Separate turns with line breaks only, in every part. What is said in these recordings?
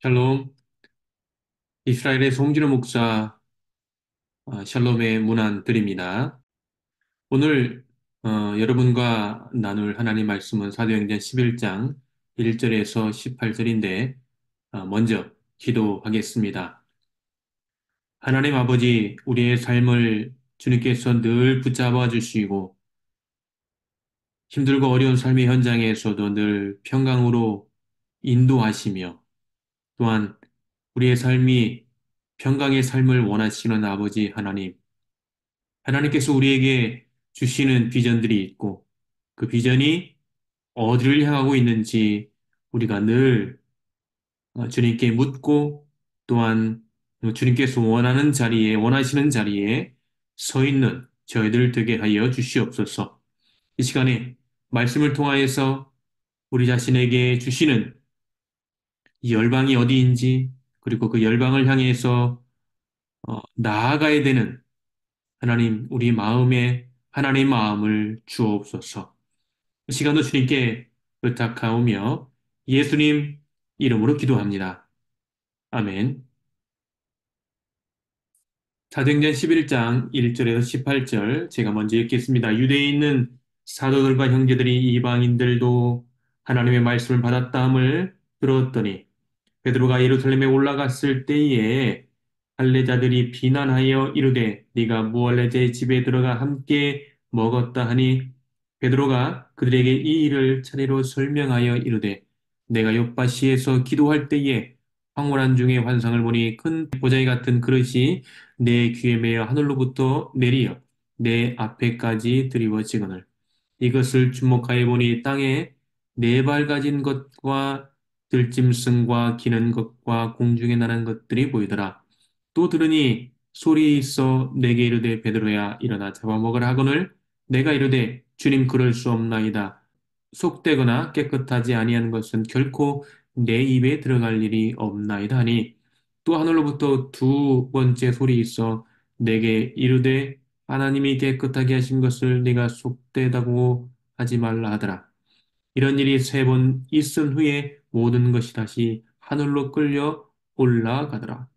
샬롬, 이스라엘의 송진호 목사, 샬롬의 문안 드립니다. 오늘 여러분과 나눌 하나님 말씀은 사도행전 11장 1절에서 18절인데 먼저 기도하겠습니다. 하나님 아버지, 우리의 삶을 주님께서 늘 붙잡아 주시고 힘들고 어려운 삶의 현장에서도 늘 평강으로 인도하시며 또한 우리의 삶이 평강의 삶을 원하시는 아버지 하나님, 하나님께서 우리에게 주시는 비전들이 있고 그 비전이 어디를 향하고 있는지 우리가 늘 주님께 묻고 또한 주님께서 원하시는 자리에 서 있는 저희들 되게 하여 주시옵소서. 이 시간에 말씀을 통하여서 우리 자신에게 주시는 이 열방이 어디인지 그리고 그 열방을 향해서 나아가야 되는 하나님, 우리 마음에 하나님의 마음을 주옵소서. 이 시간도 주님께 부탁하오며 예수님 이름으로 기도합니다. 아멘. 사도행전 11장 1절에서 18절 제가 먼저 읽겠습니다. 유대에 있는 사도들과 형제들이 이방인들도 하나님의 말씀을 받았다함을 들었더니 베드로가 예루살렘에 올라갔을 때에 할례자들이 비난하여 이르되 네가 무할례 제 집에 들어가 함께 먹었다 하니 베드로가 그들에게 이 일을 차례로 설명하여 이르되 내가 요파시에서 기도할 때에 황홀한 중에 환상을 보니 큰 보자기 같은 그릇이 내 귀에 매어 하늘로부터 내리어 내 앞에까지 드리워지거늘 이것을 주목하여 보니 땅에 네 발 가진 것과 들짐승과 기는 것과 공중에 나는 것들이 보이더라. 또 들으니 소리 있어 내게 이르되 베드로야 일어나 잡아먹으라 하거늘 내가 이르되 주님 그럴 수 없나이다. 속되거나 깨끗하지 아니한 것은 결코 내 입에 들어갈 일이 없나이다 하니 또 하늘로부터 두 번째 소리 있어 내게 이르되 하나님이 깨끗하게 하신 것을 네가 속되다고 하지 말라 하더라. 이런 일이 세 번 있은 후에 모든 것이 다시 하늘로 끌려 올라가더라.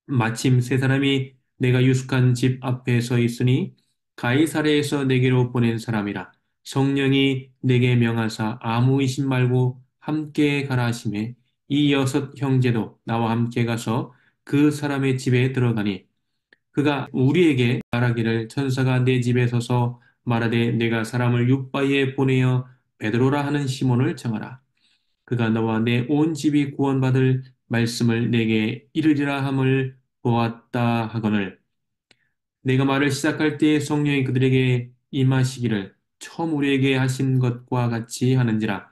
마침 세 사람이 내가 유숙한 집 앞에 서 있으니 가이사랴에서 내게로 보낸 사람이라. 성령이 내게 명하사 아무 의심 말고 함께 가라 하시매 이 여섯 형제도 나와 함께 가서 그 사람의 집에 들어가니 그가 우리에게 말하기를 천사가 내 집에 서서 말하되 내가 사람을 윗바위에 보내어 베드로라 하는 시몬을 정하라. 그가 너와 내 온 집이 구원받을 말씀을 내게 이르리라 함을 보았다 하거늘 내가 말을 시작할 때에 성령이 그들에게 임하시기를 처음 우리에게 하신 것과 같이 하는지라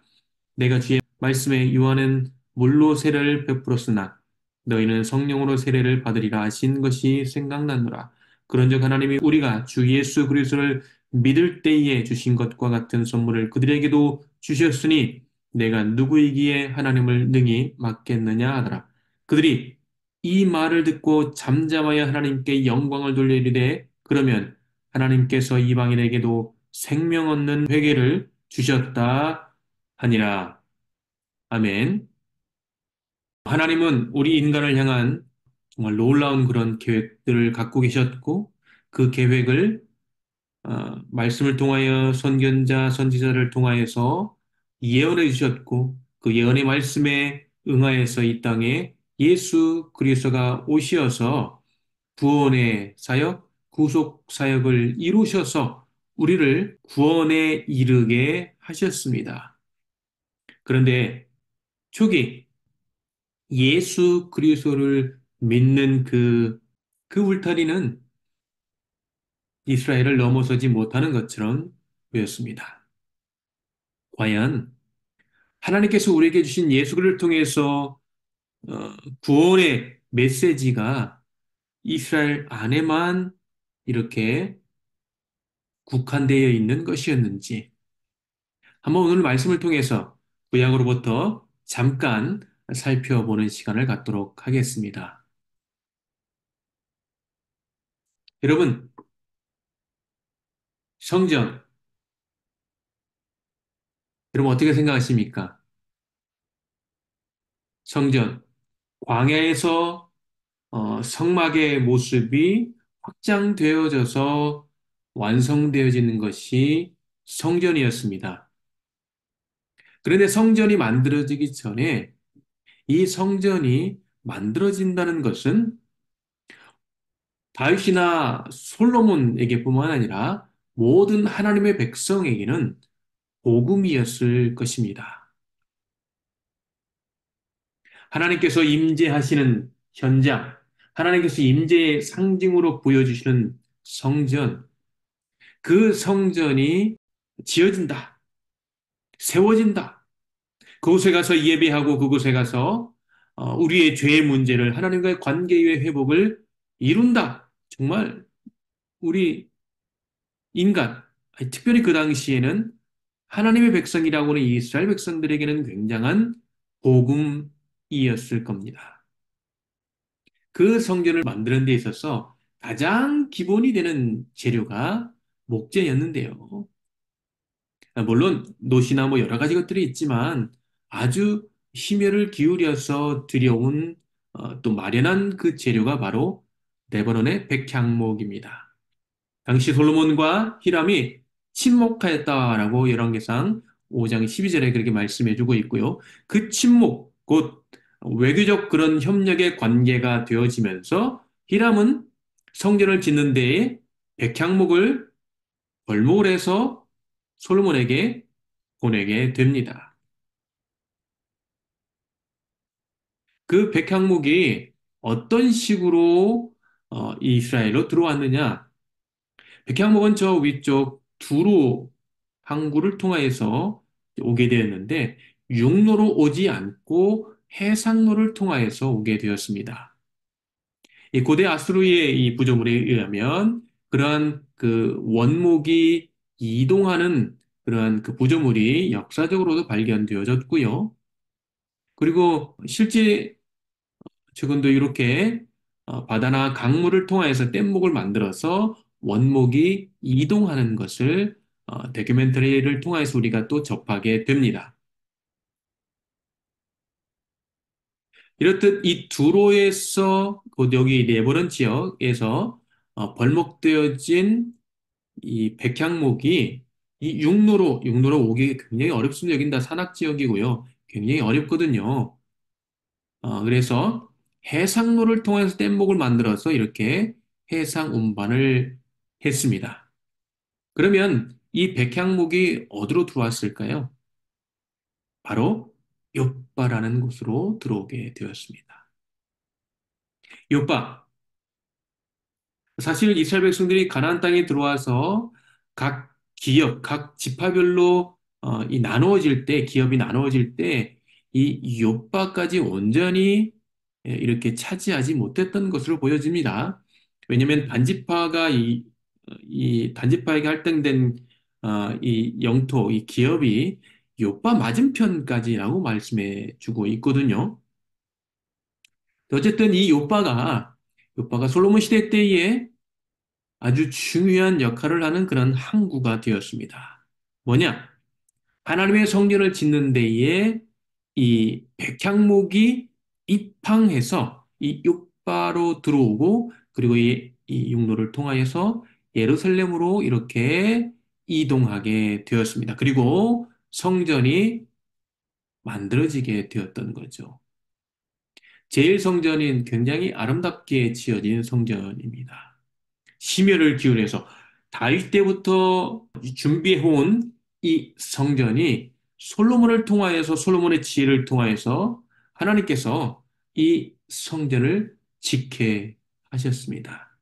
내가 주의 말씀에 요한은 물로 세례를 베풀었으나 너희는 성령으로 세례를 받으리라 하신 것이 생각나노라. 그런즉 하나님이 우리가 주 예수 그리스도를 믿을 때에 주신 것과 같은 선물을 그들에게도 주셨으니 내가 누구이기에 하나님을 능히 맡겠느냐 하더라. 그들이 이 말을 듣고 잠잠하여 하나님께 영광을 돌려 이르되 그러면 하나님께서 이방인에게도 생명 얻는 회개를 주셨다 하니라. 아멘. 하나님은 우리 인간을 향한 정말 놀라운 그런 계획들을 갖고 계셨고 그 계획을 말씀을 통하여 선견자, 선지자를 통하여서 예언해 주셨고 그 예언의 말씀에 응하여서 이 땅에 예수 그리스도가 오시어서 구원의 사역, 구속 사역을 이루셔서 우리를 구원에 이르게 하셨습니다. 그런데 초기 예수 그리스도를 믿는 그 울타리는 이스라엘을 넘어서지 못하는 것처럼 보였습니다. 과연 하나님께서 우리에게 주신 예수 그리스도를 통해서 구원의 메시지가 이스라엘 안에만 이렇게 국한되어 있는 것이었는지 한번 오늘 말씀을 통해서 구약으로부터 잠깐 살펴보는 시간을 갖도록 하겠습니다. 여러분, 성전, 여러분 어떻게 생각하십니까? 성전. 광야에서 성막의 모습이 확장되어져서 완성되어지는 것이 성전이었습니다. 그런데 성전이 만들어지기 전에 이 성전이 만들어진다는 것은 다윗이나 솔로몬에게뿐만 아니라 모든 하나님의 백성에게는 복음이었을 것입니다. 하나님께서 임재하시는 현장, 하나님께서 임재의 상징으로 보여주시는 성전, 그 성전이 지어진다, 세워진다. 그곳에 가서 예배하고 그곳에 가서 우리의 죄의 문제를 하나님과의 관계의 회복을 이룬다. 정말 우리 인간, 아니, 특별히 그 당시에는 하나님의 백성이라고 하는 이스라엘 백성들에게는 굉장한 복음이었을 겁니다. 그 성전을 만드는 데 있어서 가장 기본이 되는 재료가 목재였는데요. 물론 놋이나 뭐 여러 가지 것들이 있지만 아주 심혈을 기울여서 들여온 또 마련한 그 재료가 바로 레바논의 백향목입니다. 당시 솔로몬과 히람이 친목하였다라고 열왕기상 5장 12절에 그렇게 말씀해주고 있고요. 그 친목, 곧 외교적 그런 협력의 관계가 되어지면서 히람은 성전을 짓는 데에 백향목을 벌목을 해서 솔로몬에게 보내게 됩니다. 그 백향목이 어떤 식으로 이스라엘로 들어왔느냐? 백향목은 저 위쪽 두로 항구를 통하여서 오게 되었는데 육로로 오지 않고 해상로를 통하여서 오게 되었습니다. 이 고대 아수르의 이 구조물에 의하면 그러한 그 원목이 이동하는 그러한 그 구조물이 역사적으로도 발견되어졌고요. 그리고 실제 최근도 이렇게 바다나 강물을 통해서 뗏목을 만들어서 원목이 이동하는 것을 다큐멘터리를 통해서 우리가 또 접하게 됩니다. 이렇듯 이 두로에서 곧 여기 네버런 지역에서 벌목되어진 이 백향목이 이 육로로 오기 굉장히 어렵습니다. 여긴 다 산악 지역이고요. 굉장히 어렵거든요. 그래서 해상로를 통해서 뗏목을 만들어서 이렇게 해상 운반을 했습니다. 그러면 이 백향목이 어디로 들어왔을까요? 바로 요빠라는 곳으로 들어오게 되었습니다. 요빠. 사실 이스라엘 백성들이 가나안 땅에 들어와서 각 기업, 각 지파별로 이 나누어질 때, 기업이 나누어질 때 이 요빠까지 온전히 이렇게 차지하지 못했던 것으로 보여집니다. 왜냐하면 단지파가 이 단지파에게 할당된 이 영토, 이 기업이 요빠 맞은편까지라고 말씀해 주고 있거든요. 어쨌든 이 요빠가 솔로몬 시대 때에 아주 중요한 역할을 하는 그런 항구가 되었습니다. 뭐냐? 하나님의 성전을 짓는 데에 이 백향목이 입항해서 이 요바로 들어오고 그리고 이 육로를 통하여서 예루살렘으로 이렇게 이동하게 되었습니다. 그리고 성전이 만들어지게 되었던 거죠. 제일 성전인 굉장히 아름답게 지어진 성전입니다. 심혈을 기울여서 다윗 때부터 준비해온 이 성전이 솔로몬을 통하여서 솔로몬의 지혜를 통하여서 하나님께서 이 성전을 지게 하셨습니다.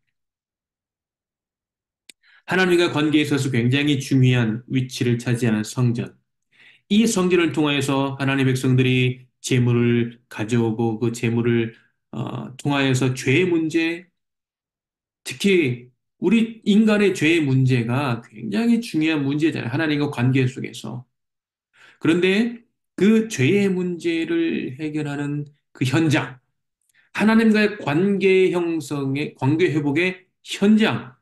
하나님과 관계에 있어서 굉장히 중요한 위치를 차지하는 성전. 이 성전을 통하여서 하나님의 백성들이 재물을 가져오고 그 재물을 통하여서 죄의 문제, 특히 우리 인간의 죄의 문제가 굉장히 중요한 문제잖아요. 하나님과 관계 속에서. 그런데 그 죄의 문제를 해결하는 그 현장, 하나님과의 관계 형성의, 관계 회복의 현장,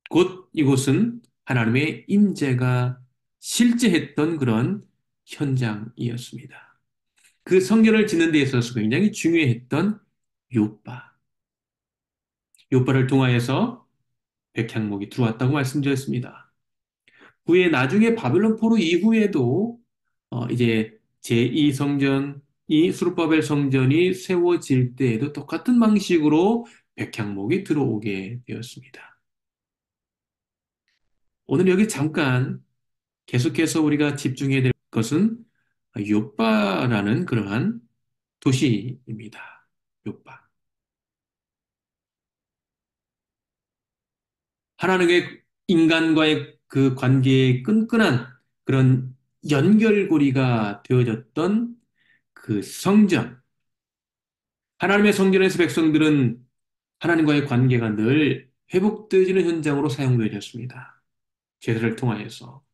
곧 이곳은 하나님의 임재가 실제했던 그런 현장이었습니다. 그 성전을 짓는 데 있어서 굉장히 중요했던 요빠. 요빠를 통하여서 백향목이 들어왔다고 말씀드렸습니다. 후에 나중에 바벨론 포로 이후에도 이제 제2성전, 이 수르바벨 성전이 세워질 때에도 똑같은 방식으로 백향목이 들어오게 되었습니다. 오늘 여기 잠깐 계속해서 우리가 집중해야 될 것은 요빠라는 그러한 도시입니다. 요빠. 하나님의 인간과의 그 관계의 끈끈한 그런 연결고리가 되어졌던 그 성전. 하나님의 성전에서 백성들은 하나님과의 관계가 늘 회복되어지는 현장으로 사용되어졌습니다. 제사를 통하여서.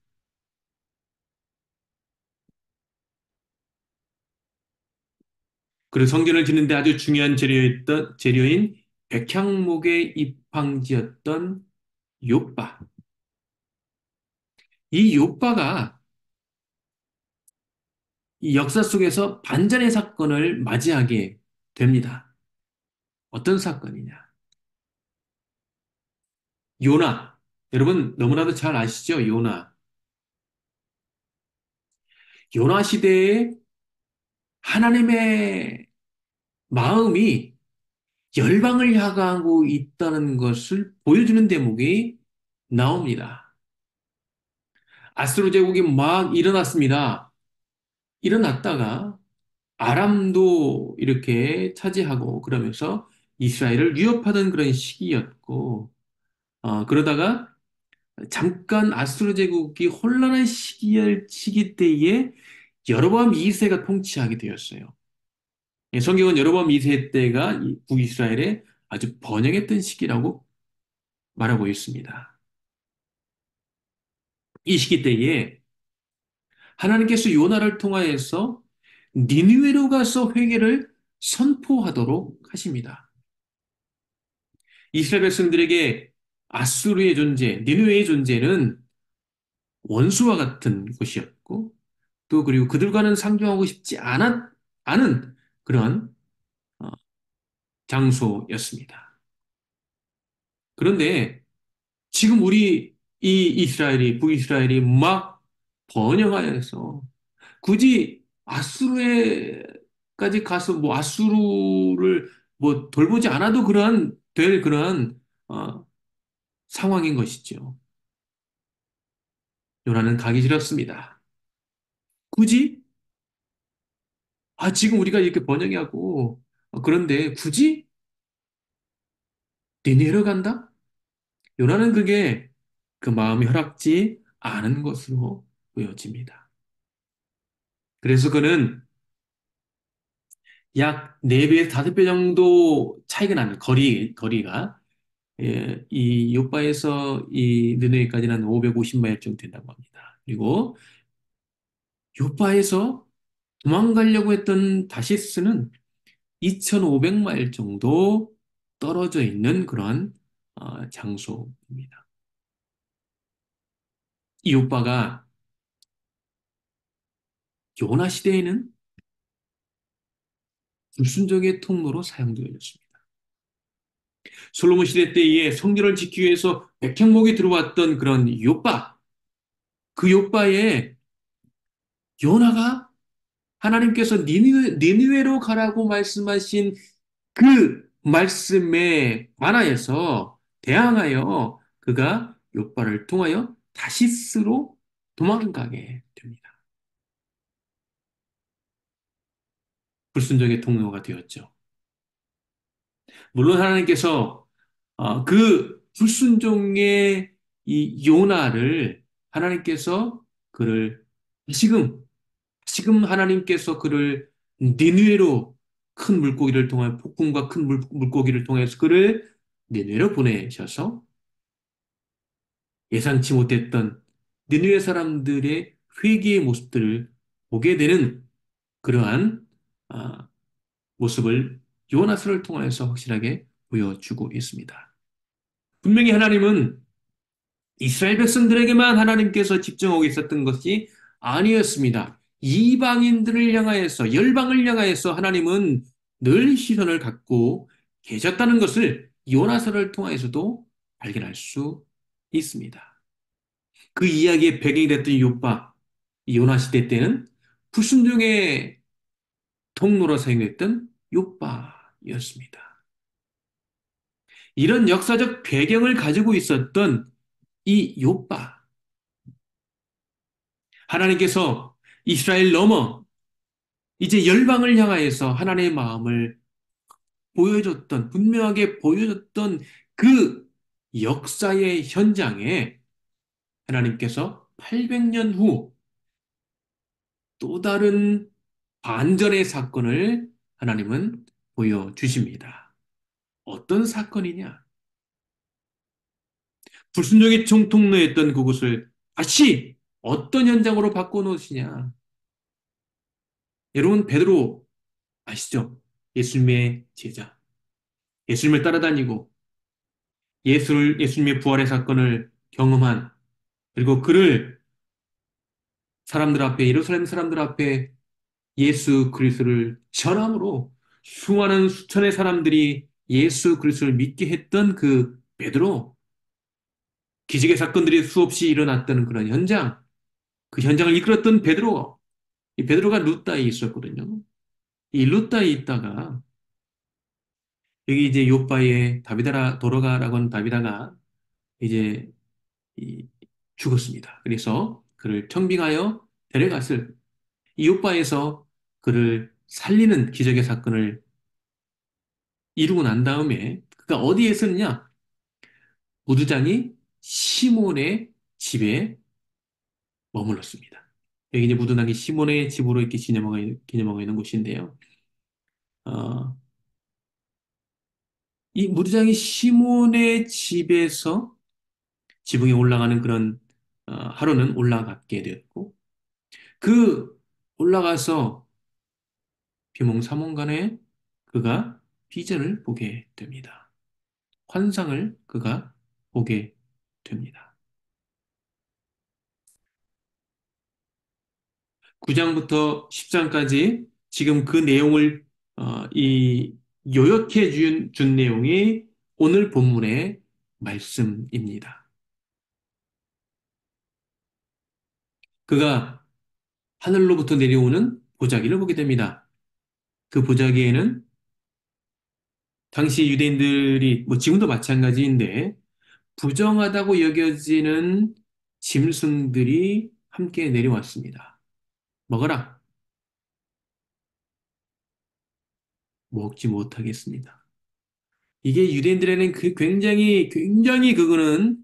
그리고 성전을 짓는데 아주 중요한 재료인 백향목의 입황지였던 요빠. 이 요빠가 이 역사 속에서 반전의 사건을 맞이하게 됩니다. 어떤 사건이냐? 요나. 여러분 너무나도 잘 아시죠? 요나. 요나 시대에 하나님의 마음이 열방을 향하고 있다는 것을 보여주는 대목이 나옵니다. 아스로 제국이 막 일어났습니다. 일어났다가 아람도 이렇게 차지하고 그러면서 이스라엘을 위협하던 그런 시기였고, 그러다가 잠깐 아수르 제국이 혼란한 시기 때에 여로보암 2세가 통치하게 되었어요. 예, 성경은 여로보암 2세 때가 북이스라엘의 아주 번영했던 시기라고 말하고 있습니다. 이 시기 때에 하나님께서 요나를 통하여서 니느웨로 가서 회개를 선포하도록 하십니다. 이스라엘 백성들에게 아수르의 존재, 니느웨의 존재는 원수와 같은 곳이었고 또 그리고 그들과는 상종하고 싶지 않은 그런 어, 장소였습니다. 그런데 지금 우리 이 북이스라엘이 막 번영하여서 굳이 아수르에까지 가서 뭐 아수르를 뭐 돌보지 않아도 될 그러한 상황인 것이죠. 요나는 가기 싫었습니다. 굳이 지금 우리가 이렇게 번영하고 그런데 굳이 니네로 간다? 요나는 그게 그 마음이 허락지 않은 것으로 보여집니다. 그래서 그는 약 4배에서 5배 정도 차이가 나는 거리가 이 요바에서 이 느네웨까지는 한 550마일 정도 된다고 합니다. 그리고 요바에서 도망가려고 했던 다시스는 2,500마일 정도 떨어져 있는 그런 장소입니다. 이 요바가 요나 시대에는 불순종의 통로로 사용되어졌습니다. 솔로몬 시대 때에 성전을 지키기 위해서 백향목이 들어왔던 그런 요바, 그 요바에 요나가 하나님께서 니느웨로 가라고 말씀하신 그 말씀에 관하여서 대항하여 그가 요바를 통하여 다시스로 도망가게 됩니다. 불순종의 통로가 되었죠. 물론 하나님께서 그 불순종의 이 요나를 하나님께서 그를 지금 하나님께서 그를 니느웨로 큰 물고기를 통해 폭풍과 큰 물고기를 통해서 그를 니느웨로 보내셔서 예상치 못했던 니느웨 사람들의 회개의 모습들을 보게 되는 그러한 아, 모습을 요나서를 통해서 확실하게 보여주고 있습니다. 분명히 하나님은 이스라엘 백성들에게만 하나님께서 집중하고 있었던 것이 아니었습니다. 이방인들을 향하여서, 열방을 향하여서 하나님은 늘 시선을 갖고 계셨다는 것을 요나서를 통해서도 발견할 수 있습니다. 그 이야기의 배경이 됐던 욥바, 요나 시대 때는 불순종의 통로로 사용했던 욥바였습니다. 이런 역사적 배경을 가지고 있었던 이 욥바, 하나님께서 이스라엘 넘어 이제 열방을 향하여서 하나님의 마음을 보여줬던, 분명하게 보여줬던 그 역사의 현장에 하나님께서 800년 후 또 다른 반전의 사건을 하나님은 보여주십니다. 어떤 사건이냐? 불순종의 총통로였던 그곳을 다시 어떤 현장으로 바꿔놓으시냐? 여러분, 베드로 아시죠? 예수님의 제자. 예수님을 따라다니고 예수님의 부활의 사건을 경험한, 그리고 그를 사람들 앞에, 예루살렘 사람들 앞에 예수 그리스도를 전함으로 수많은 수천의 사람들이 예수 그리스도를 믿게 했던 그 베드로, 기적의 사건들이 수없이 일어났던 그런 현장, 그 현장을 이끌었던 베드로, 이 베드로가 루다에 있었거든요. 이 루다에 있다가 여기 이제 요바에 다비다라 돌아가라고 한 다비다가 이제 이 죽었습니다. 그래서 그를 청빙하여 데려갔을 이 요바에서 그를 살리는 기적의 사건을 이루고 난 다음에 그가 어디에 있었느냐? 무두장이 시몬의 집에 머물렀습니다. 여기 이제 무두장이 시몬의 집으로 이렇게 기념하고 있는 곳인데요. 어, 이 무두장이 시몬의 집에서 지붕에 올라가는 그런 하루는 올라가게 되었고, 그 올라가서 비몽사몽간에 그가 비전을 보게 됩니다. 환상을 그가 보게 됩니다. 9장부터 10장까지 지금 그 내용을 이 요약해 준 내용이 오늘 본문의 말씀입니다. 그가 하늘로부터 내려오는 보자기를 보게 됩니다. 그 보자기에는 당시 유대인들이 뭐 지금도 마찬가지인데 부정하다고 여겨지는 짐승들이 함께 내려왔습니다. 먹어라. 먹지 못하겠습니다. 이게 유대인들에는 그 굉장히 그거는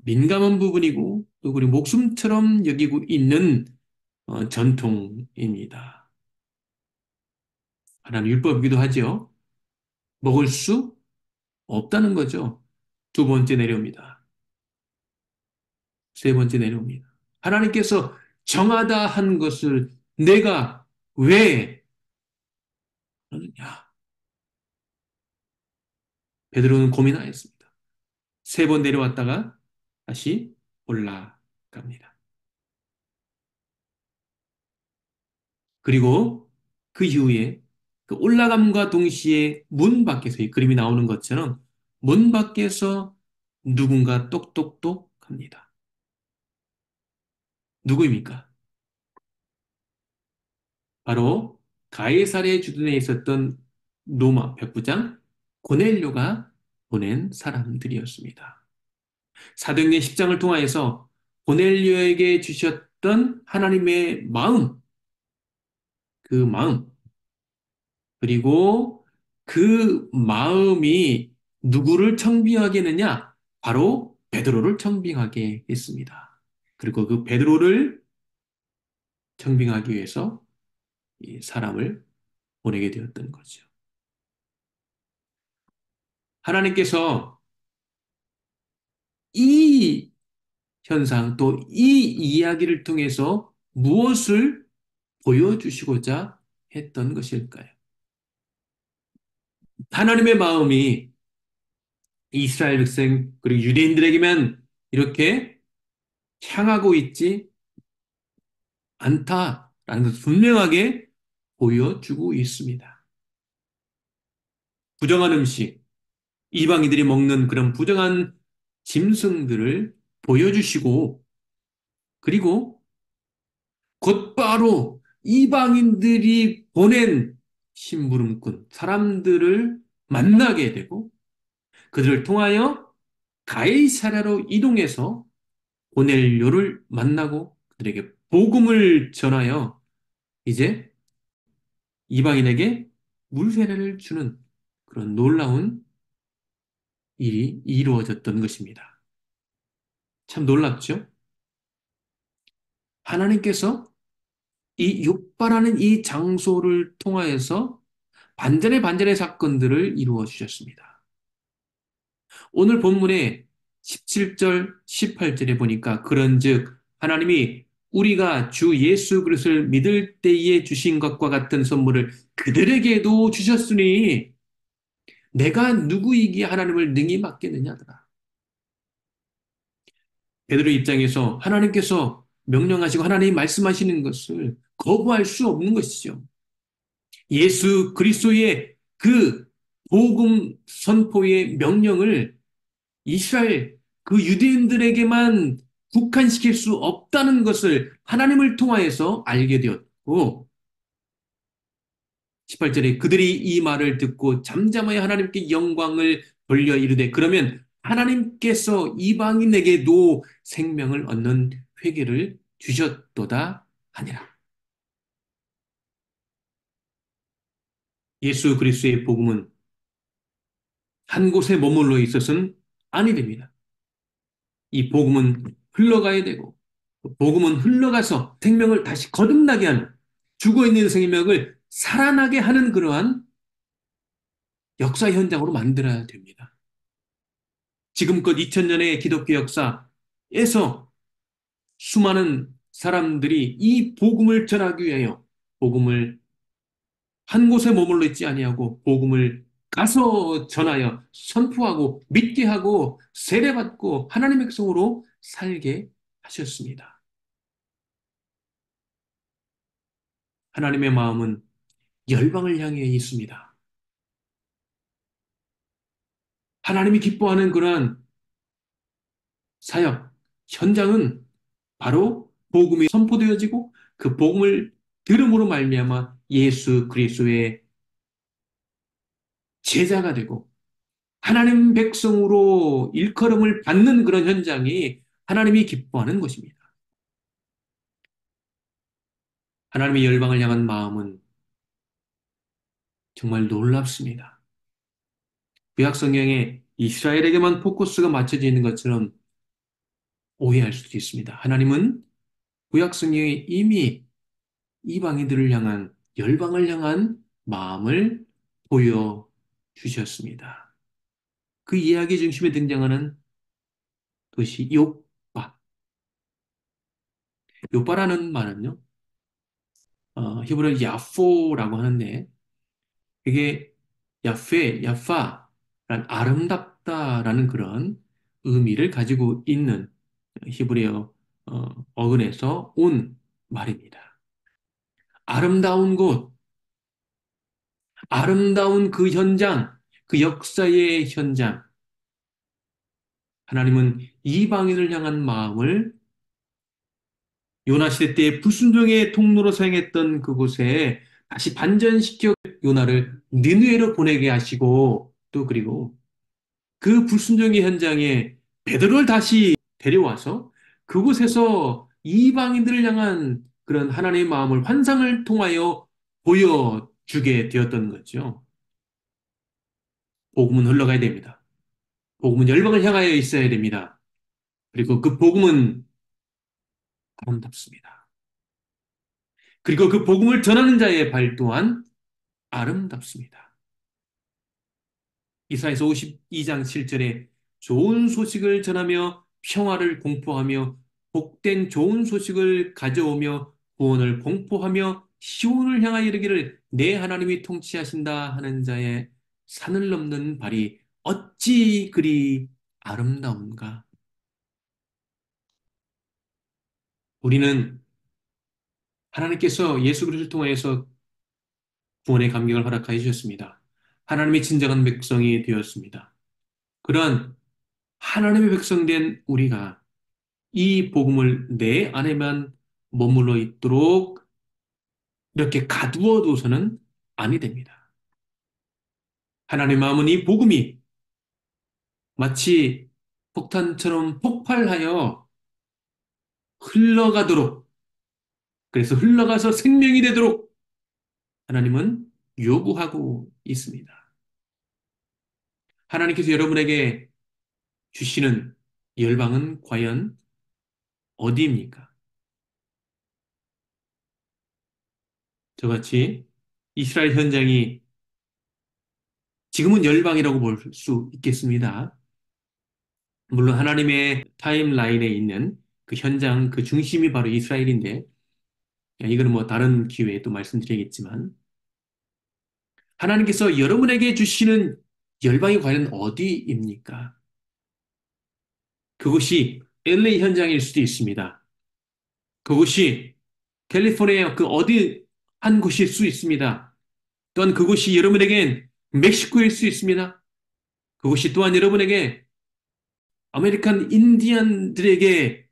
민감한 부분이고 또 우리 목숨처럼 여기고 있는 전통입니다. 하나님 율법이기도 하죠. 먹을 수 없다는 거죠. 두 번째 내려옵니다. 세 번째 내려옵니다. 하나님께서 정하다 한 것을 내가 왜 하느냐? 베드로는 고민하였습니다. 세 번 내려왔다가 다시 올라갑니다. 그리고 그 이후에 그 올라감과 동시에 문 밖에서 이 그림이 나오는 것처럼 문 밖에서 누군가 똑똑똑 합니다. 누구입니까? 바로 가이사랴 주둔에 있었던 로마 백부장 고넬료가 보낸 사람들이었습니다. 사도행전 10장을 통하여서 고넬료에게 주셨던 하나님의 마음, 그 마음, 그리고 그 마음이 누구를 청빙하게 했느냐? 바로 베드로를 청빙하게 했습니다. 그리고 그 베드로를 청빙하기 위해서 이 사람을 보내게 되었던 거죠. 하나님께서 이 현상 또 이 이야기를 통해서 무엇을 보여주시고자 했던 것일까요? 하나님의 마음이 이스라엘 백성 그리고 유대인들에게만 이렇게 향하고 있지 않다. 라는 것을 분명하게 보여주고 있습니다. 부정한 음식, 이방인들이 먹는 그런 부정한 짐승들을 보여주시고, 그리고 곧바로 이방인들이 보낸 심부름꾼, 사람들을 만나게 되고, 그들을 통하여 가이사랴로 이동해서 고넬료를 만나고 그들에게 복음을 전하여 이제 이방인에게 물세례를 주는 그런 놀라운 일이 이루어졌던 것입니다. 참 놀랍죠? 하나님께서 이 욥바라는 이 장소를 통하여서 반전의 반전의 사건들을 이루어 주셨습니다. 오늘 본문의 17절, 18절에 보니까 그런즉 하나님이 우리가 주 예수 그리스도를 믿을 때에 주신 것과 같은 선물을 그들에게도 주셨으니 내가 누구이기에 하나님을 능히 맡겠느냐더라. 베드로 입장에서 하나님께서 명령하시고 하나님이 말씀하시는 것을 거부할 수 없는 것이죠. 예수 그리스도의 그 복음 선포의 명령을 이스라엘 그 유대인들에게만 국한시킬 수 없다는 것을 하나님을 통하여서 알게 되었고 18절에 그들이 이 말을 듣고 잠잠하여 하나님께 영광을 돌려 이르되 그러면 하나님께서 이방인에게도 생명을 얻는 회개를 주셨도다 하니라. 예수 그리스도의 복음은 한 곳에 머물러 있어서는 아니 됩니다. 이 복음은 흘러가야 되고 복음은 흘러가서 생명을 다시 거듭나게 하는 죽어있는 생명을 살아나게 하는 그러한 역사 현장으로 만들어야 됩니다. 지금껏 2000년의 기독교 역사에서 수많은 사람들이 이 복음을 전하기 위하여 복음을 한 곳에 머물러 있지 아니하고 복음을 가서 전하여 선포하고 믿게 하고 세례받고 하나님의 백성으로 살게 하셨습니다. 하나님의 마음은 열방을 향해 있습니다. 하나님이 기뻐하는 그러한 사역, 현장은 바로 복음이 선포되어지고 그 복음을 들음으로 말미암아 예수 그리스도의 제자가 되고 하나님 백성으로 일컬음을 받는 그런 현장이 하나님이 기뻐하는 것입니다. 하나님의 열방을 향한 마음은 정말 놀랍습니다. 구약 성경에 이스라엘에게만 포커스가 맞춰져 있는 것처럼 오해할 수도 있습니다. 하나님은 구약 성경에 이미 이방인들을 향한 열방을 향한 마음을 보여 주셨습니다. 그 이야기 중심에 등장하는 것이 요빠. 요빠라는 말은요, 히브리어 야포라고 하는데, 그게 야페, 야파란 아름답다라는 그런 의미를 가지고 있는 히브리어 어근에서 온 말입니다. 아름다운 곳, 아름다운 그 현장, 그 역사의 현장, 하나님은 이방인을 향한 마음을 요나 시대 때 불순종의 통로로 사용했던 그곳에 다시 반전시켜 요나를 니느웨로 보내게 하시고 또 그리고 그 불순종의 현장에 베드로를 다시 데려와서 그곳에서 이방인들을 향한 그런 하나님의 마음을 환상을 통하여 보여주게 되었던 거죠. 복음은 흘러가야 됩니다. 복음은 열방을 향하여 있어야 됩니다. 그리고 그 복음은 아름답습니다. 그리고 그 복음을 전하는 자의 발 또한 아름답습니다. 이사야서 52장 7절에 좋은 소식을 전하며 평화를 공포하며 복된 좋은 소식을 가져오며 구원을 공포하며 시온을 향하여 이르기를 내 하나님이 통치하신다 하는 자의 산을 넘는 발이 어찌 그리 아름다운가. 우리는 하나님께서 예수 그리스도를 통하여서 구원의 감격을 허락하여 주셨습니다. 하나님의 진정한 백성이 되었습니다. 그러한 하나님의 백성된 우리가 이 복음을 내 안에만 머물러 있도록 이렇게 가두어 둬서는 아니 됩니다. 하나님의 마음은 이 복음이 마치 폭탄처럼 폭발하여 흘러가도록, 그래서 흘러가서 생명이 되도록 하나님은 요구하고 있습니다. 하나님께서 여러분에게 주시는 열방은 과연 어디입니까? 저같이 이스라엘 현장이 지금은 열방이라고 볼 수 있겠습니다. 물론 하나님의 타임라인에 있는 그 현장, 그 중심이 바로 이스라엘인데, 이거는 뭐 다른 기회에 또 말씀드리겠지만, 하나님께서 여러분에게 주시는 열방이 과연 어디입니까? 그것이 LA 현장일 수도 있습니다. 그것이 캘리포니아 그 어디 한 곳일 수 있습니다. 또한 그곳이 여러분에겐 멕시코일 수 있습니다. 그것이 또한 여러분에게 아메리칸 인디언들에게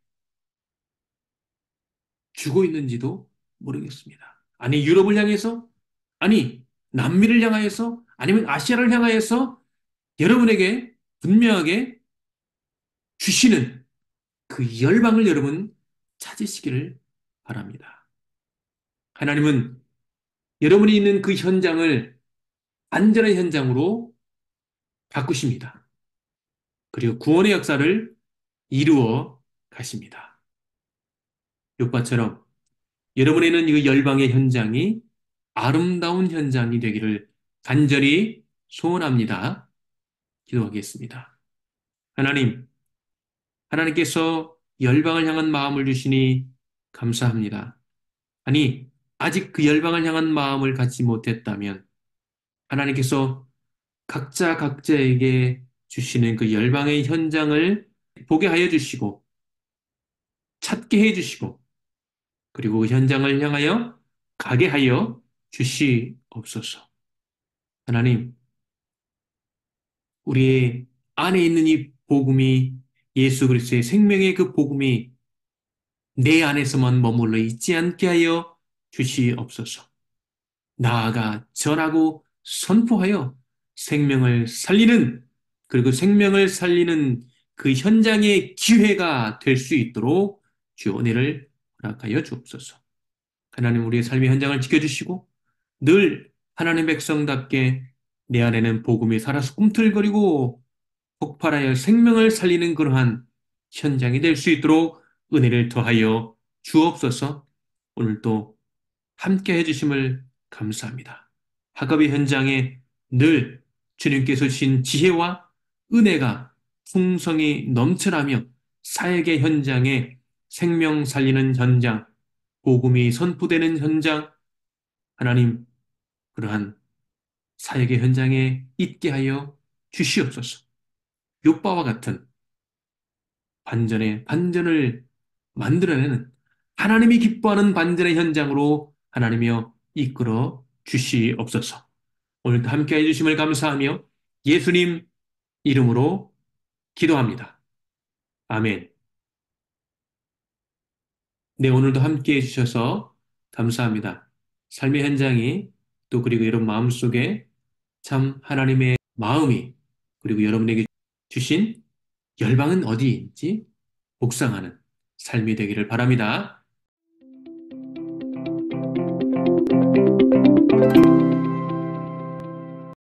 주고 있는지도 모르겠습니다. 아니, 유럽을 향해서? 아니, 남미를 향하여서? 아니면 아시아를 향하여서 여러분에게 분명하게 주시는 그 열방을 여러분 찾으시기를 바랍니다. 하나님은 여러분이 있는 그 현장을 안전한 현장으로 바꾸십니다. 그리고 구원의 역사를 이루어 가십니다. 욥과처럼 여러분에는 이 열방의 현장이 아름다운 현장이 되기를 간절히 소원합니다. 기도하겠습니다. 하나님, 하나님께서 열방을 향한 마음을 주시니 감사합니다. 아니, 아직 그 열방을 향한 마음을 갖지 못했다면 하나님께서 각자 각자에게 주시는 그 열방의 현장을 보게 하여 주시고 찾게 해 주시고 그리고 그 현장을 향하여 가게 하여 주시옵소서. 하나님, 우리의 안에 있는 이 복음이 예수 그리스도의 생명의 그 복음이 내 안에서만 머물러 있지 않게 하여 주시옵소서. 나아가 전하고 선포하여 생명을 살리는 그리고 생명을 살리는 그 현장의 기회가 될 수 있도록 주 은혜를 허락하여 주옵소서. 하나님 우리의 삶의 현장을 지켜주시고 늘 하나님 백성답게 내 안에는 복음이 살아서 꿈틀거리고 폭발하여 생명을 살리는 그러한 현장이 될 수 있도록 은혜를 더하여 주옵소서. 오늘도 함께 해주심을 감사합니다. 학업의 현장에 늘 주님께서 주신 지혜와 은혜가 풍성히 넘쳐나며 사역의 현장에 생명 살리는 현장, 복음이 선포되는 현장, 하나님 그러한 사역의 현장에 있게 하여 주시옵소서. 욥바와 같은 반전을 만들어내는 하나님이 기뻐하는 반전의 현장으로 하나님이여 이끌어 주시옵소서. 오늘도 함께 해주심을 감사하며 예수님 이름으로 기도합니다. 아멘. 네, 오늘도 함께 해주셔서 감사합니다. 삶의 현장이 또 그리고 여러분 마음속에 참 하나님의 마음이 그리고 여러분에게 주신 열방은 어디인지 묵상하는 삶이 되기를 바랍니다.